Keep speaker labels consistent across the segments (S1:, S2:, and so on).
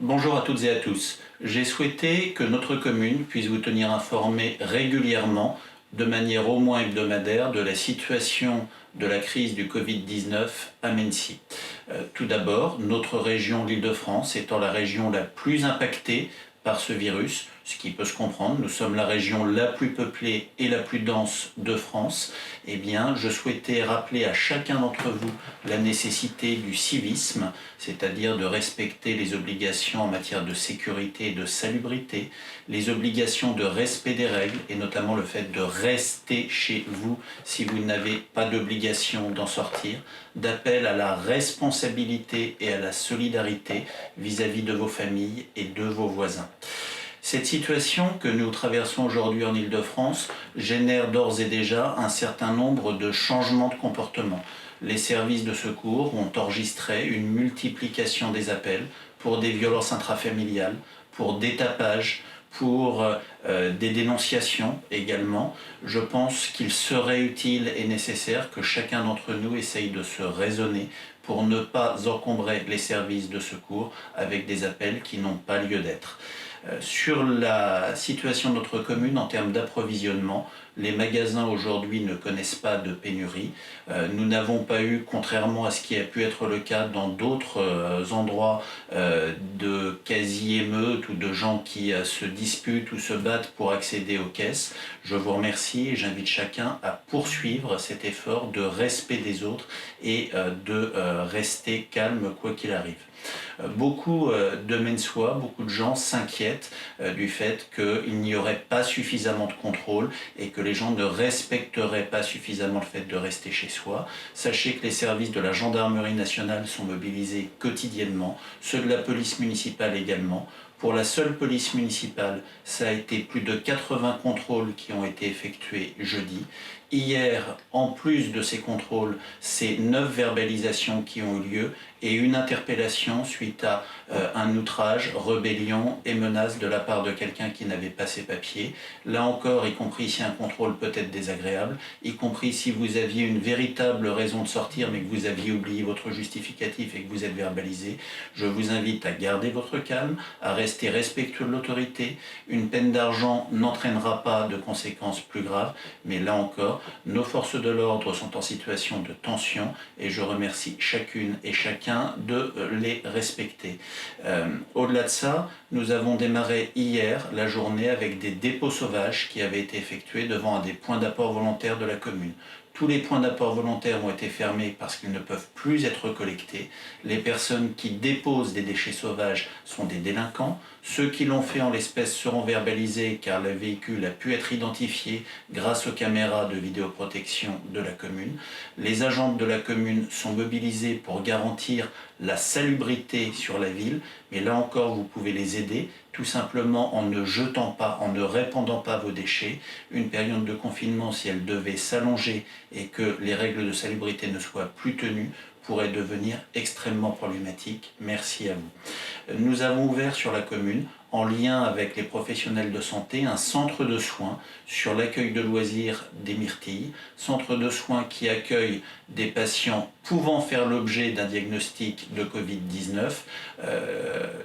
S1: Bonjour à toutes et à tous. J'ai souhaité que notre commune puisse vous tenir informé régulièrement, de manière au moins hebdomadaire, de la situation de la crise du Covid-19 à Mennecy. Tout d'abord, notre région, l'Île-de-France, étant la région la plus impactée par ce virus, ce qui peut se comprendre, nous sommes la région la plus peuplée et la plus dense de France, eh bien, je souhaitais rappeler à chacun d'entre vous la nécessité du civisme, c'est-à-dire de respecter les obligations en matière de sécurité et de salubrité, les obligations de respect des règles et notamment le fait de rester chez vous si vous n'avez pas d'obligation d'en sortir, d'appel à la responsabilité et à la solidarité vis-à-vis de vos familles et de vos voisins. Cette situation que nous traversons aujourd'hui en Île-de-France génère d'ores et déjà un certain nombre de changements de comportement. Les services de secours ont enregistré une multiplication des appels pour des violences intrafamiliales, pour des tapages, pour des dénonciations également. Je pense qu'il serait utile et nécessaire que chacun d'entre nous essaye de se raisonner pour ne pas encombrer les services de secours avec des appels qui n'ont pas lieu d'être. Sur la situation de notre commune en termes d'approvisionnement, les magasins aujourd'hui ne connaissent pas de pénurie. Nous n'avons pas eu, contrairement à ce qui a pu être le cas dans d'autres endroits, de quasi-émeutes ou de gens qui se disputent ou se battent pour accéder aux caisses. Je vous remercie et j'invite chacun à poursuivre cet effort de respect des autres et de rester calme quoi qu'il arrive. Beaucoup de Menneçois, beaucoup de gens s'inquiètent du fait qu'il n'y aurait pas suffisamment de contrôle et que les gens ne respecteraient pas suffisamment le fait de rester chez soi. Sachez que les services de la gendarmerie nationale sont mobilisés quotidiennement, ceux de la police municipale également. Pour la seule police municipale, ça a été plus de 80 contrôles qui ont été effectués jeudi. Hier, en plus de ces contrôles, c'est 9 verbalisations qui ont eu lieu et une interpellation suite à un outrage, rébellion et menace de la part de quelqu'un qui n'avait pas ses papiers. Là encore, y compris si un contrôle peut être désagréable, y compris si vous aviez une véritable raison de sortir mais que vous aviez oublié votre justificatif et que vous êtes verbalisé, je vous invite à garder votre calme, à rester respectueux de l'autorité. Une peine d'argent n'entraînera pas de conséquences plus graves, mais là encore, nos forces de l'ordre sont en situation de tension et je remercie chacune et chacun de les respecter. Au-delà de ça, nous avons démarré hier la journée avec des dépôts sauvages qui avaient été effectués devant des points d'apport volontaires de la commune. Tous les points d'apport volontaires ont été fermés parce qu'ils ne peuvent plus être collectés. Les personnes qui déposent des déchets sauvages sont des délinquants. Ceux qui l'ont fait en l'espèce seront verbalisés car le véhicule a pu être identifié grâce aux caméras de vidéoprotection de la commune. Les agents de la commune sont mobilisés pour garantir la salubrité sur la ville, mais là encore vous pouvez les aider tout simplement en ne jetant pas, en ne répandant pas vos déchets. Une période de confinement, si elle devait s'allonger et que les règles de salubrité ne soient plus tenues, pourrait devenir extrêmement problématique. Merci à vous. Nous avons ouvert sur la commune, en lien avec les professionnels de santé, un centre de soins sur l'accueil de loisirs des Myrtilles, centre de soins qui accueille des patients pouvant faire l'objet d'un diagnostic de Covid-19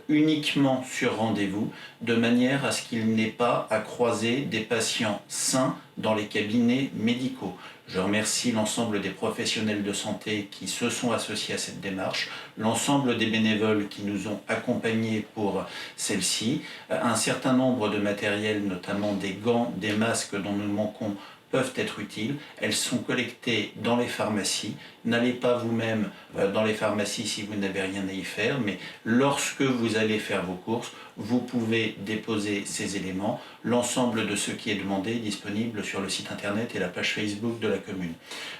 S1: uniquement sur rendez-vous, de manière à ce qu'il n'ait pas à croiser des patients sains dans les cabinets médicaux. Je remercie l'ensemble des professionnels de santé qui se sont associés à cette démarche, l'ensemble des bénévoles qui nous ont accompagnés pour celle-ci, un certain nombre de matériels, notamment des gants, des masques dont nous manquons, peuvent être utiles. Elles sont collectées dans les pharmacies. N'allez pas vous-même dans les pharmacies si vous n'avez rien à y faire, mais lorsque vous allez faire vos courses, vous pouvez déposer ces éléments. L'ensemble de ce qui est demandé est disponible sur le site internet et la page Facebook de la commune.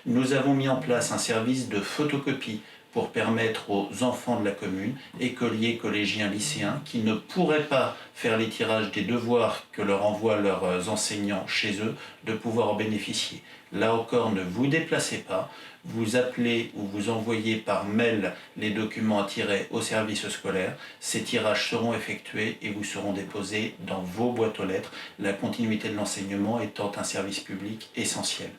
S1: Nous avons mis en place un service de photocopie pour permettre aux enfants de la commune, écoliers, collégiens, lycéens, qui ne pourraient pas faire les tirages des devoirs que leur envoient leurs enseignants chez eux, de pouvoir en bénéficier. Là encore, ne vous déplacez pas, vous appelez ou vous envoyez par mail les documents à tirer au service scolaire, ces tirages seront effectués et vous seront déposés dans vos boîtes aux lettres, la continuité de l'enseignement étant un service public essentiel.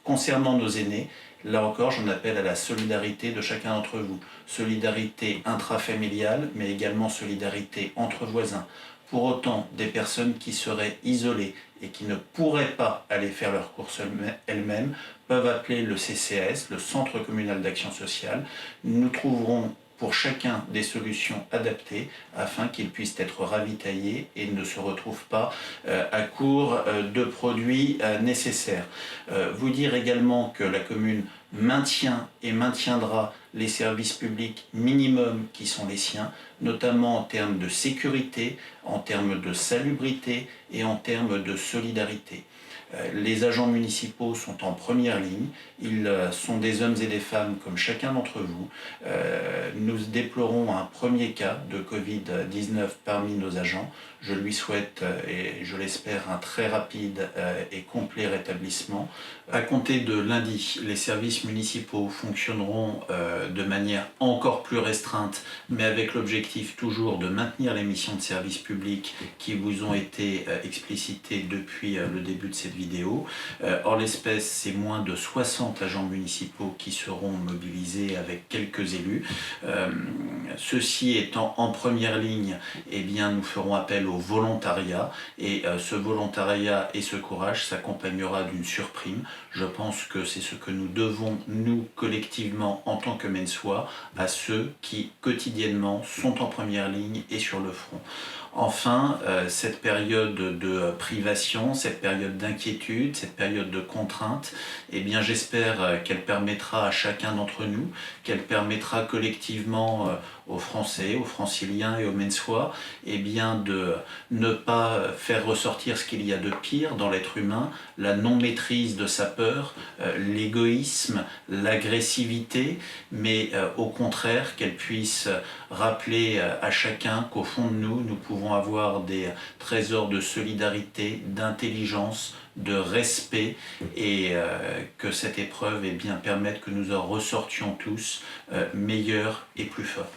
S1: Concernant nos aînés, là encore, j'en appelle à la solidarité de chacun d'entre vous. Solidarité intrafamiliale, mais également solidarité entre voisins. Pour autant, des personnes qui seraient isolées et qui ne pourraient pas aller faire leurs courses elles-mêmes peuvent appeler le CCAS, le Centre communal d'action sociale. Nous trouverons pour chacun des solutions adaptées afin qu'ils puissent être ravitaillés et ne se retrouvent pas à court de produits nécessaires. Vous dire également que la commune maintient et maintiendra les services publics minimums qui sont les siens, notamment en termes de sécurité, en termes de salubrité et en termes de solidarité. Les agents municipaux sont en première ligne, ils sont des hommes et des femmes comme chacun d'entre vous. Nous déplorons un premier cas de Covid-19 parmi nos agents. Je lui souhaite, et je l'espère, un très rapide et complet rétablissement. À compter de lundi, les services municipaux fonctionneront de manière encore plus restreinte, mais avec l'objectif toujours de maintenir les missions de service public qui vous ont été explicitées depuis le début de cette vidéo. En l'espèce, c'est moins de 60 agents municipaux qui seront mobilisés avec quelques élus. Ceci étant en première ligne, eh bien, nous ferons appel au volontariat et ce volontariat et ce courage s'accompagnera d'une surprime. Je pense que c'est ce que nous devons, nous, collectivement, en tant que Mensois, à ceux qui, quotidiennement, sont en première ligne et sur le front. Enfin, cette période de privation, cette période d'inquiétude, cette période de contrainte, eh bien, j'espère qu'elle permettra à chacun d'entre nous, qu'elle permettra collectivement aux Français, aux Franciliens et aux Mensois, eh bien, de ne pas faire ressortir ce qu'il y a de pire dans l'être humain, la non-maîtrise de sa peur, l'égoïsme, l'agressivité, mais au contraire qu'elle puisse rappeler à chacun qu'au fond de nous, nous pouvons avoir des trésors de solidarité, d'intelligence, de respect et que cette épreuve eh bien, permette que nous en ressortions tous meilleurs et plus forts.